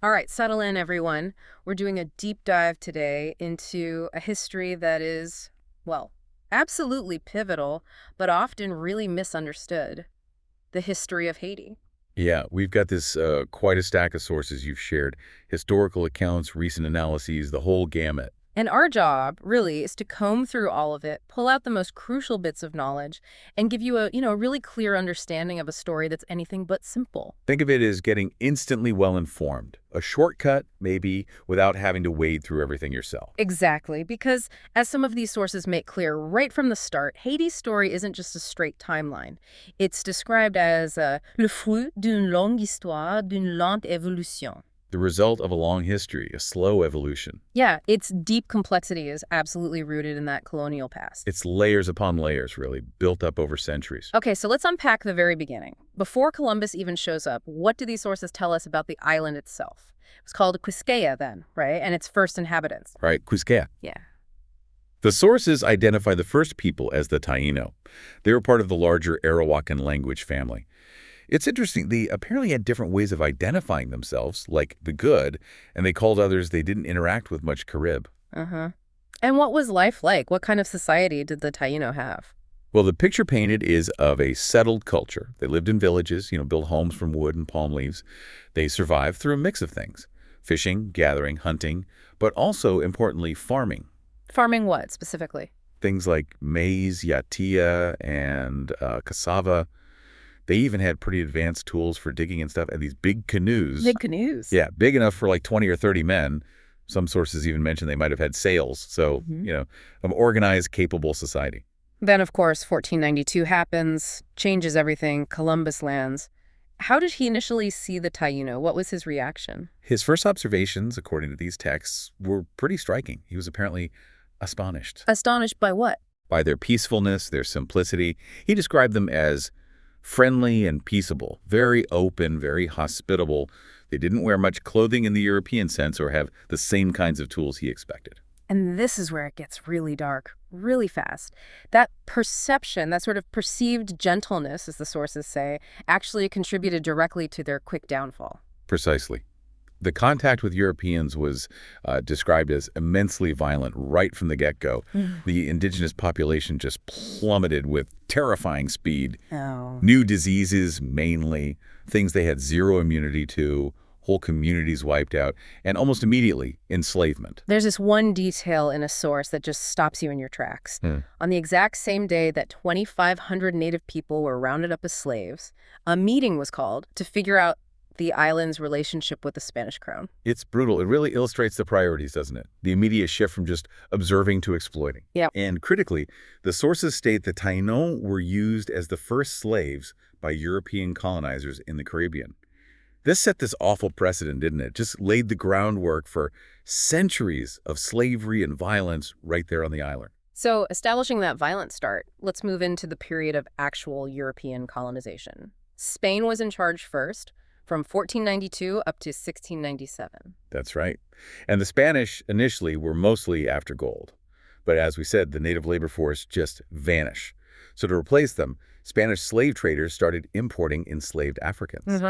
All right, settle in, everyone. We're doing a deep dive today into a history that is, well, absolutely pivotal, but often really misunderstood. The history of Haiti. Yeah, we've got this quite a stack of sources you've shared. Historical accounts, recent analyses, the whole gamut. And our job, really, is to comb through all of it, pull out the most crucial bits of knowledge, and give you a really clear understanding of a story that's anything but simple. Think of it as getting instantly well-informed. A shortcut, maybe, without having to wade through everything yourself. Exactly, because as some of these sources make clear right from the start, Haiti's story isn't just a straight timeline. It's described as le fruit d'une longue histoire, d'une lente évolution. The result of a long history, a slow evolution. Yeah, its deep complexity is absolutely rooted in that colonial past. It's layers upon layers, really, built up over centuries. Okay, so let's unpack the very beginning. Before Columbus even shows up, what do these sources tell us about the island itself? It was called Quisqueya then, right? And its first inhabitants. Right, Quisqueya. Yeah. The sources identify the first people as the Taíno. They were part of the larger Arawakan language family. It's interesting, they apparently had different ways of identifying themselves, like the good, and they called others they didn't interact with much Carib. Uh-huh. And what was life like? What kind of society did the Taíno have? Well, the picture painted is of a settled culture. They lived in villages, built homes from wood and palm leaves. They survived through a mix of things, fishing, gathering, hunting, but also, importantly, farming. Farming what, specifically? Things like maize, yatia, and cassava. They even had pretty advanced tools for digging and stuff, and these big canoes. Big canoes. Yeah, big enough for like 20 or 30 men. Some sources even mention they might have had sails. So, an organized, capable society. Then, of course, 1492 happens, changes everything, Columbus lands. How did he initially see the Taíno? What was his reaction? His first observations, according to these texts, were pretty striking. He was apparently astonished. Astonished by what? By their peacefulness, their simplicity. He described them as friendly and peaceable, very open, very hospitable. They didn't wear much clothing in the European sense or have the same kinds of tools he expected. And this is where it gets really dark, really fast. That perception, that sort of perceived gentleness, as the sources say, actually contributed directly to their quick downfall. Precisely. The contact with Europeans was described as immensely violent right from the get-go. The indigenous population just plummeted with terrifying speed. Oh. New diseases, mainly, things they had zero immunity to, whole communities wiped out, and almost immediately, enslavement. There's this one detail in a source that just stops you in your tracks. On the exact same day that 2,500 native people were rounded up as slaves, a meeting was called to figure out the island's relationship with the Spanish crown. It's brutal. It really illustrates the priorities, doesn't it? The immediate shift from just observing to exploiting. Yeah. And critically, the sources state that Taíno were used as the first slaves by European colonizers in the Caribbean. This set this awful precedent, didn't it? Just laid the groundwork for centuries of slavery and violence right there on the island. So, establishing that violent start, let's move into the period of actual European colonization. Spain was in charge first, from 1492 up to 1697. That's right. And the Spanish initially were mostly after gold. But as we said, the native labor force just vanished. So to replace them, Spanish slave traders started importing enslaved Africans.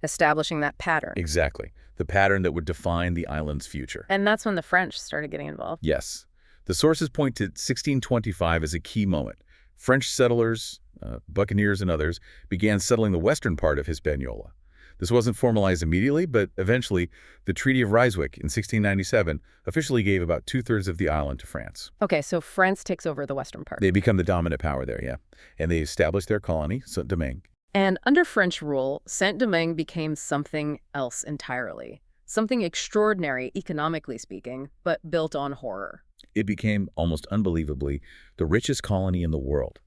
Establishing that pattern. Exactly. The pattern that would define the island's future. And that's when the French started getting involved. Yes. The sources point to 1625 as a key moment. French settlers, buccaneers and others, began settling the western part of Hispaniola. This wasn't formalized immediately, but eventually the Treaty of Ryswick in 1697 officially gave about two-thirds of the island to France. Okay, so France takes over the western part. They become the dominant power there, yeah. And they established their colony, Saint-Domingue. And under French rule, Saint-Domingue became something else entirely. Something extraordinary, economically speaking, but built on horror. It became, almost unbelievably, the richest colony in the world.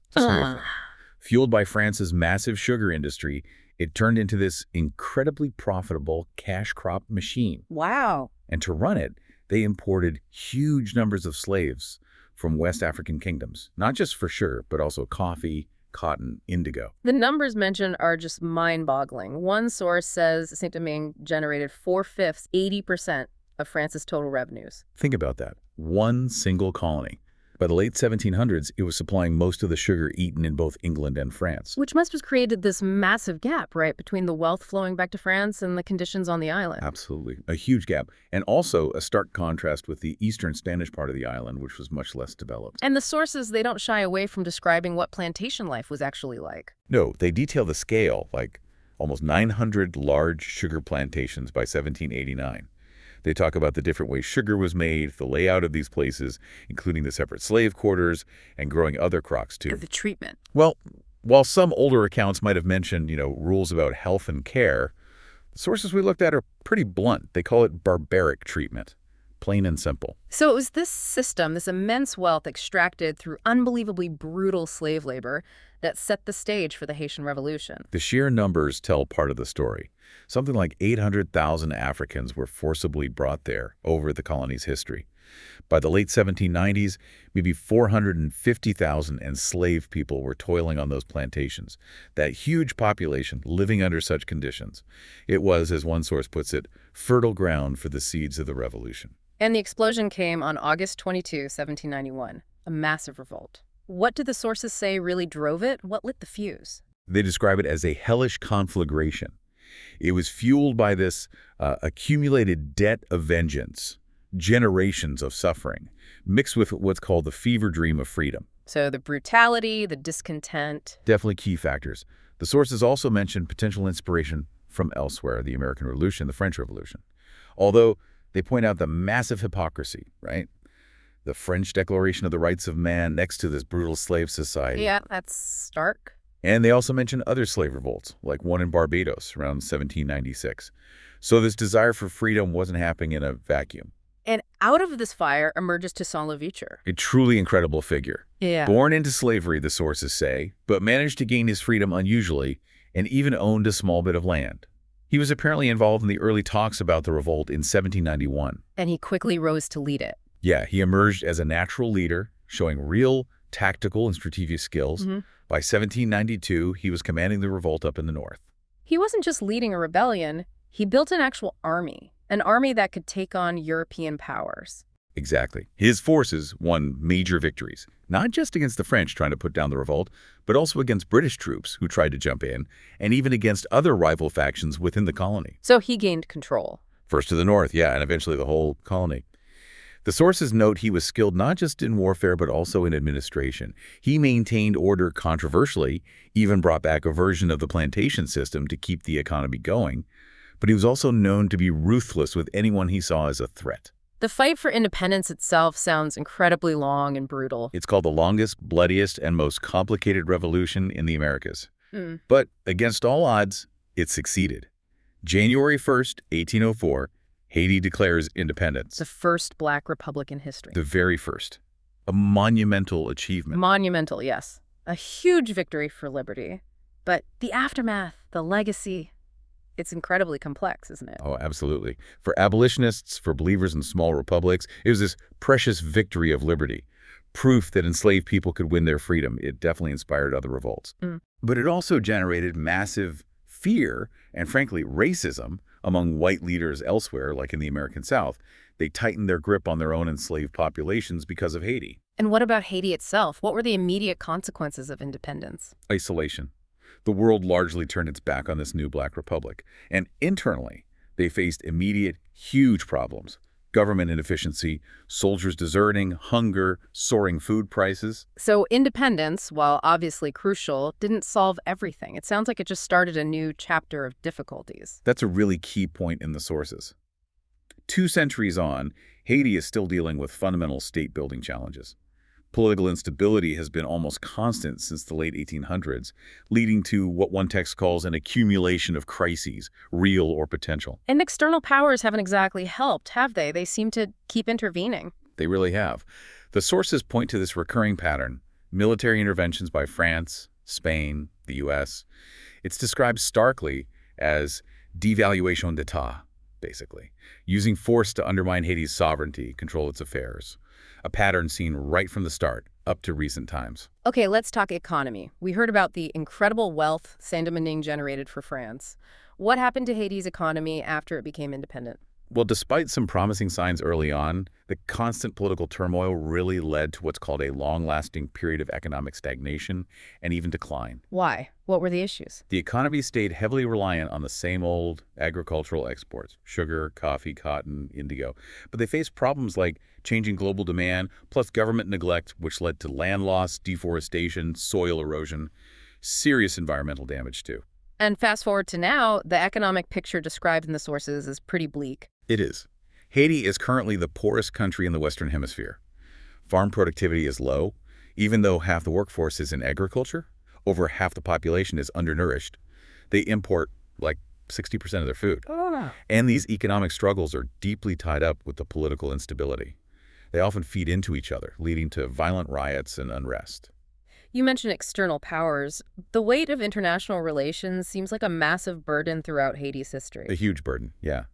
Fueled by France's massive sugar industry, it turned into this incredibly profitable cash crop machine. Wow. And to run it, they imported huge numbers of slaves from West African kingdoms, not just for sugar, but also coffee, cotton, indigo. The numbers mentioned are just mind-boggling. One source says Saint-Domingue generated 4/5, 80% of France's total revenues. Think about that. One single colony. By the late 1700s, it was supplying most of the sugar eaten in both England and France. Which must have created this massive gap, right, between the wealth flowing back to France and the conditions on the island. Absolutely. A huge gap. And also a stark contrast with the eastern Spanish part of the island, which was much less developed. And the sources, they don't shy away from describing what plantation life was actually like. No, they detail the scale, like almost 900 large sugar plantations by 1789. They talk about the different ways sugar was made, the layout of these places, including the separate slave quarters, and growing other crops, too. And the treatment. Well, while some older accounts might have mentioned, rules about health and care, the sources we looked at are pretty blunt. They call it barbaric treatment, plain and simple. So it was this system, this immense wealth extracted through unbelievably brutal slave labor, that set the stage for the Haitian Revolution. The sheer numbers tell part of the story. Something like 800,000 Africans were forcibly brought there over the colony's history. By the late 1790s, maybe 450,000 enslaved people were toiling on those plantations. That huge population living under such conditions. It was, as one source puts it, fertile ground for the seeds of the revolution. And the explosion came on August 22, 1791, a massive revolt. What did the sources say really drove it? What lit the fuse? They describe it as a hellish conflagration. It was fueled by this accumulated debt of vengeance, generations of suffering, mixed with what's called the fever dream of freedom. So the brutality, the discontent. Definitely key factors. The sources also mention potential inspiration from elsewhere, the American Revolution, the French Revolution. Although they point out the massive hypocrisy, right? The French Declaration of the Rights of Man next to this brutal slave society. Yeah, that's stark. And they also mention other slave revolts, like one in Barbados around 1796. So this desire for freedom wasn't happening in a vacuum. And out of this fire emerges Toussaint Louverture. A truly incredible figure. Yeah. Born into slavery, the sources say, but managed to gain his freedom unusually and even owned a small bit of land. He was apparently involved in the early talks about the revolt in 1791. And he quickly rose to lead it. Yeah, he emerged as a natural leader, showing real tactical and strategic skills. By 1792, he was commanding the revolt up in the north. He wasn't just leading a rebellion, he built an actual army that could take on European powers. Exactly. His forces won major victories, not just against the French trying to put down the revolt, but also against British troops who tried to jump in, and even against other rival factions within the colony. So he gained control. First to the north, yeah, and eventually the whole colony. The sources note he was skilled not just in warfare, but also in administration. He maintained order controversially, even brought back a version of the plantation system to keep the economy going. But he was also known to be ruthless with anyone he saw as a threat. The fight for independence itself sounds incredibly long and brutal. It's called the longest, bloodiest, and most complicated revolution in the Americas. But against all odds, it succeeded. January 1st, 1804, Haiti declares independence. The first Black republic in history. The very first. A monumental achievement. Monumental, yes. A huge victory for liberty. But the aftermath, the legacy, it's incredibly complex, isn't it? Oh, absolutely. For abolitionists, for believers in small republics, it was this precious victory of liberty. Proof that enslaved people could win their freedom. It definitely inspired other revolts. But it also generated massive fear and, frankly, racism among white leaders elsewhere, like in the American South. They tightened their grip on their own enslaved populations because of Haiti. And what about Haiti itself? What were the immediate consequences of independence? Isolation. The world largely turned its back on this new Black republic. And internally, they faced immediate, huge problems. Government inefficiency, soldiers deserting, hunger, soaring food prices. So independence, while obviously crucial, didn't solve everything. It sounds like it just started a new chapter of difficulties. That's a really key point in the sources. 2 centuries on, Haiti is still dealing with fundamental state-building challenges. Political instability has been almost constant since the late 1800s, leading to what one text calls an accumulation of crises, real or potential. And external powers haven't exactly helped, have they? They seem to keep intervening. They really have. The sources point to this recurring pattern: military interventions by France, Spain, the U.S. It's described starkly as devaluation d'état, basically, using force to undermine Haiti's sovereignty, control its affairs. A pattern seen right from the start, up to recent times. Okay, let's talk economy. We heard about the incredible wealth Saint-Domingue generated for France. What happened to Haiti's economy after it became independent? Well, despite some promising signs early on, the constant political turmoil really led to what's called a long-lasting period of economic stagnation and even decline. Why? What were the issues? The economy stayed heavily reliant on the same old agricultural exports, sugar, coffee, cotton, indigo. But they faced problems like changing global demand, plus government neglect, which led to land loss, deforestation, soil erosion, serious environmental damage too. And fast forward to now, the economic picture described in the sources is pretty bleak. It is. Haiti is currently the poorest country in the Western Hemisphere. Farm productivity is low. Even though half the workforce is in agriculture, over half the population is undernourished. They import like 60% of their food. Oh. And these economic struggles are deeply tied up with the political instability. They often feed into each other, leading to violent riots and unrest. You mentioned external powers. The weight of international relations seems like a massive burden throughout Haiti's history. A huge burden, yeah.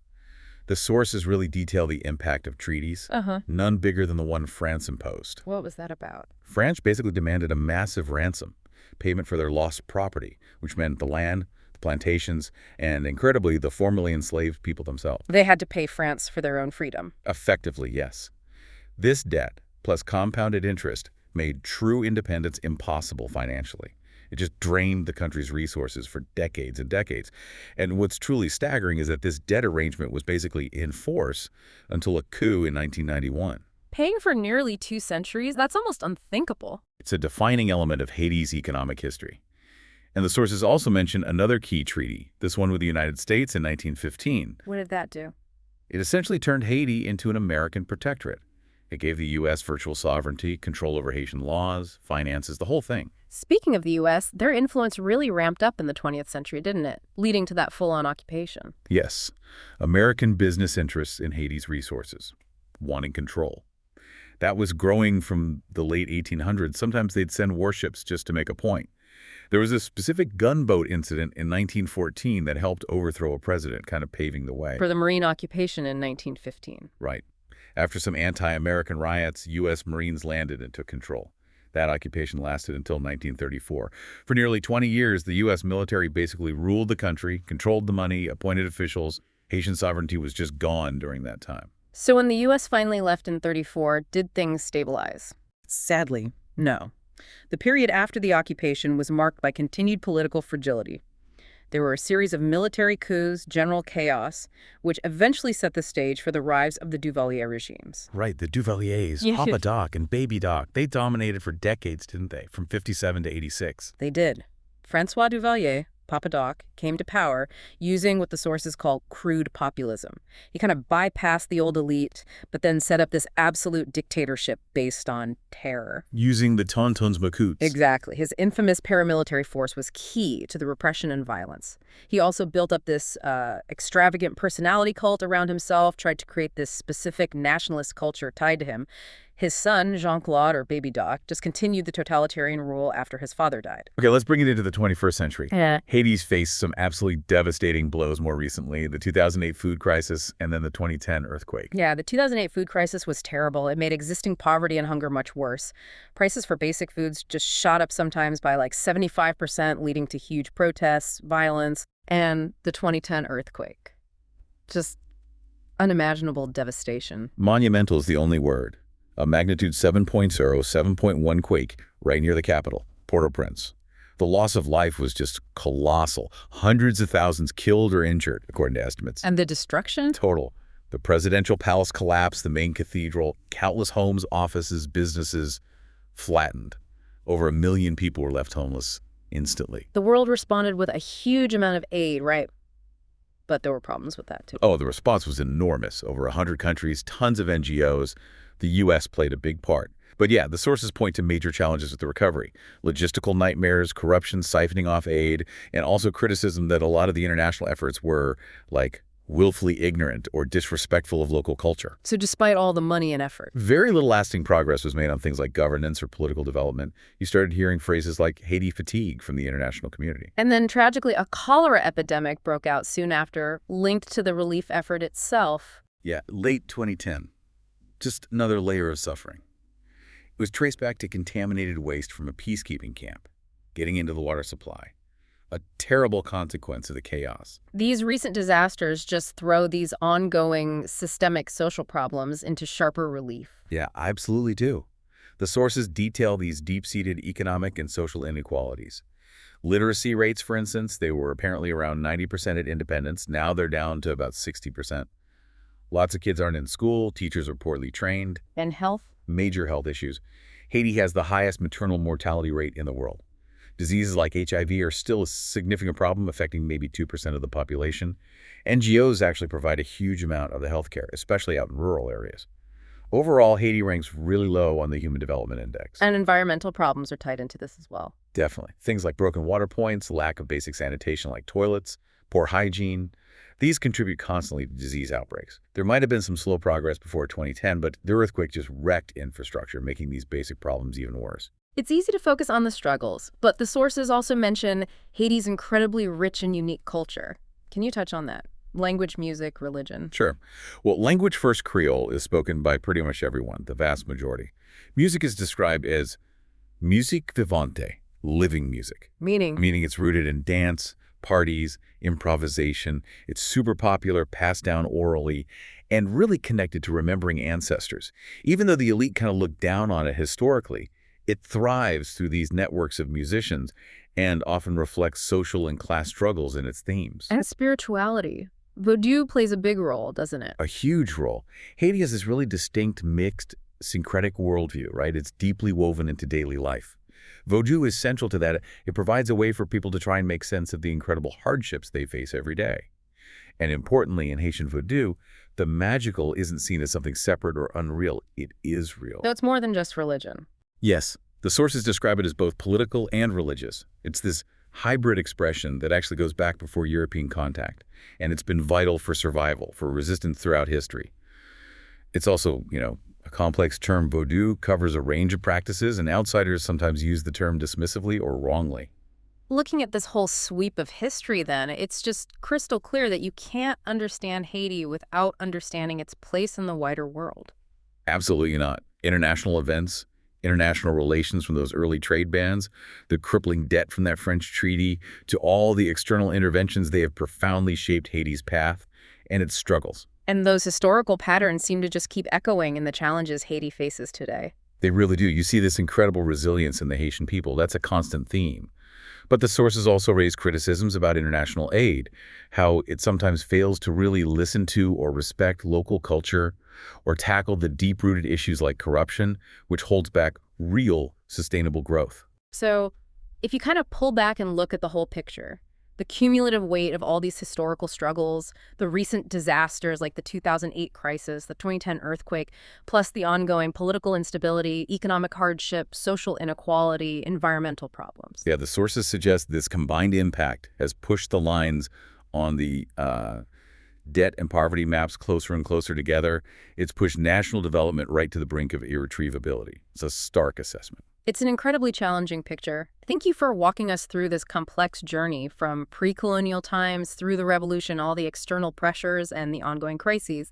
The sources really detail the impact of treaties, none bigger than the one France imposed. What was that about? France basically demanded a massive ransom, payment for their lost property, which meant the land, the plantations, and incredibly, the formerly enslaved people themselves. They had to pay France for their own freedom. Effectively, yes. This debt, plus compounded interest, made true independence impossible financially. It just drained the country's resources for decades and decades. And what's truly staggering is that this debt arrangement was basically in force until a coup in 1991. Paying for nearly 2 centuries? That's almost unthinkable. It's a defining element of Haiti's economic history. And the sources also mention another key treaty, this one with the United States in 1915. What did that do? It essentially turned Haiti into an American protectorate. It gave the U.S. virtual sovereignty, control over Haitian laws, finances, the whole thing. Speaking of the U.S., their influence really ramped up in the 20th century, didn't it? Leading to that full-on occupation. Yes, American business interests in Haiti's resources, wanting control. That was growing from the late 1800s. Sometimes they'd send warships just to make a point. There was a specific gunboat incident in 1914 that helped overthrow a president, kind of paving the way. For the Marine occupation in 1915. Right. After some anti-American riots, U.S. Marines landed and took control. That occupation lasted until 1934. For nearly 20 years, the U.S. military basically ruled the country, controlled the money, appointed officials. Haitian sovereignty was just gone during that time. So when the U.S. finally left in 1934, did things stabilize? Sadly, no. The period after the occupation was marked by continued political fragility. There were a series of military coups, general chaos, which eventually set the stage for the rise of the Duvalier regimes. Right, the Duvaliers, Yeah. Papa Doc and Baby Doc, they dominated for decades, didn't they? From 57 to 86. They did. Francois Duvalier, Papa Doc, came to power using what the sources call crude populism. He kind of bypassed the old elite, but then set up this absolute dictatorship based on terror. Using the Tontons Macoutes. Exactly. His infamous paramilitary force was key to the repression and violence. He also built up this extravagant personality cult around himself, tried to create this specific nationalist culture tied to him. His son, Jean-Claude, or Baby Doc, just continued the totalitarian rule after his father died. Okay, let's bring it into the 21st century. Yeah. Haiti's faced some absolutely devastating blows more recently, the 2008 food crisis and then the 2010 earthquake. Yeah, the 2008 food crisis was terrible. It made existing poverty and hunger much worse. Prices for basic foods just shot up sometimes by like 75%, leading to huge protests, violence. And the 2010 earthquake. Just unimaginable devastation. Monumental is the only word. A magnitude 7.0, 7.1 quake right near the capital, Port-au-Prince. The loss of life was just colossal. Hundreds of thousands killed or injured, according to estimates. And the destruction? Total. The presidential palace collapsed, the main cathedral, countless homes, offices, businesses flattened. Over 1 million people were left homeless instantly. The world responded with a huge amount of aid, right? But there were problems with that, too. Oh, the response was enormous. Over 100 countries, tons of NGOs. The U.S. played a big part. But yeah, the sources point to major challenges with the recovery. Logistical nightmares, corruption, siphoning off aid, and also criticism that a lot of the international efforts were, like, willfully ignorant or disrespectful of local culture. So despite all the money and effort. Very little lasting progress was made on things like governance or political development. You started hearing phrases like Haiti fatigue from the international community. And then, tragically, a cholera epidemic broke out soon after, linked to the relief effort itself. Yeah, late 2010. Just another layer of suffering. It was traced back to contaminated waste from a peacekeeping camp, getting into the water supply. a terrible consequence of the chaos. These recent disasters just throw these ongoing systemic social problems into sharper relief. Yeah, I absolutely do. The sources detail these deep-seated economic and social inequalities. Literacy rates, for instance, they were apparently around 90% at independence. Now they're down to about 60%. Lots of kids aren't in school. Teachers are poorly trained. And health? Major health issues. Haiti has the highest maternal mortality rate in the world. Diseases like HIV are still a significant problem, affecting maybe 2% of the population. NGOs actually provide a huge amount of the healthcare, especially out in rural areas. Overall, Haiti ranks really low on the Human Development Index. And environmental problems are tied into this as well. Definitely. Things like broken water points, lack of basic sanitation like toilets, poor hygiene, these contribute constantly to disease outbreaks. There might have been some slow progress before 2010, but the earthquake just wrecked infrastructure, making these basic problems even worse. It's easy to focus on the struggles, but the sources also mention Haiti's incredibly rich and unique culture. Can you touch on that? Language, music, religion. Sure. Well, language first Creole is spoken by pretty much everyone, the vast majority. Music is described as musique vivante, living music. Meaning It's rooted in dance, parties, improvisation. It's super popular, passed down orally, and really connected to remembering ancestors. Even though the elite kind of looked down on it historically, it thrives through these networks of musicians and often reflects social and class struggles in its themes. and spirituality. Vodou plays a big role, doesn't it? A huge role. Haiti has this really distinct, mixed, syncretic worldview, right? It's deeply woven into daily life. Vodou is central to that. It provides a way for people to try and make sense of the incredible hardships they face every day. And importantly, in Haitian Vodou, the magical isn't seen as something separate or unreal. It is real. So it's more than just religion. Yes, the sources describe it as both political and religious. It's this hybrid expression that actually goes back before European contact, and it's been vital for survival, for resistance throughout history. It's also, a complex term. Vodou covers a range of practices, and outsiders sometimes use the term dismissively or wrongly. Looking at this whole sweep of history, then, it's just crystal clear that you can't understand Haiti without understanding its place in the wider world. Absolutely not. International events, international relations from those early trade bans, the crippling debt from that French treaty, to all the external interventions, they have profoundly shaped Haiti's path and its struggles. And those historical patterns seem to just keep echoing in the challenges Haiti faces today. They really do. You see this incredible resilience in the Haitian people. That's a constant theme. But the sources also raise criticisms about international aid, how it sometimes fails to really listen to or respect local culture or tackle the deep-rooted issues like corruption, which holds back real sustainable growth. So if you kind of pull back and look at the whole picture, the cumulative weight of all these historical struggles, the recent disasters like the 2008 crisis, the 2010 earthquake, plus the ongoing political instability, economic hardship, social inequality, environmental problems. Yeah, the sources suggest this combined impact has pushed the lines on the debt and poverty maps closer and closer together. It's pushed national development right to the brink of irretrievability. It's a stark assessment. It's an incredibly challenging picture. Thank you for walking us through this complex journey from pre-colonial times through the revolution, all the external pressures and the ongoing crises.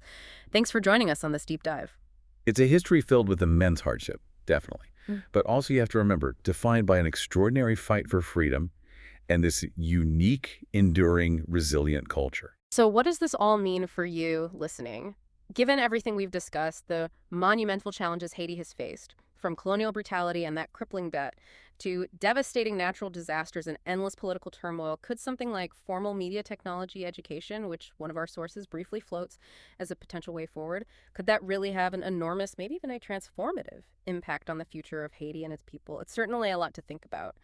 Thanks for joining us on this deep dive. It's a history filled with immense hardship, definitely. But also you have to remember, defined by an extraordinary fight for freedom and this unique, enduring, resilient culture. So what does this all mean for you listening? Given everything we've discussed, the monumental challenges Haiti has faced, from colonial brutality and that crippling debt to devastating natural disasters and endless political turmoil, could something like formal media technology education, which one of our sources briefly floats as a potential way forward, could that really have an enormous, maybe even a transformative impact on the future of Haiti and its people? It's certainly a lot to think about.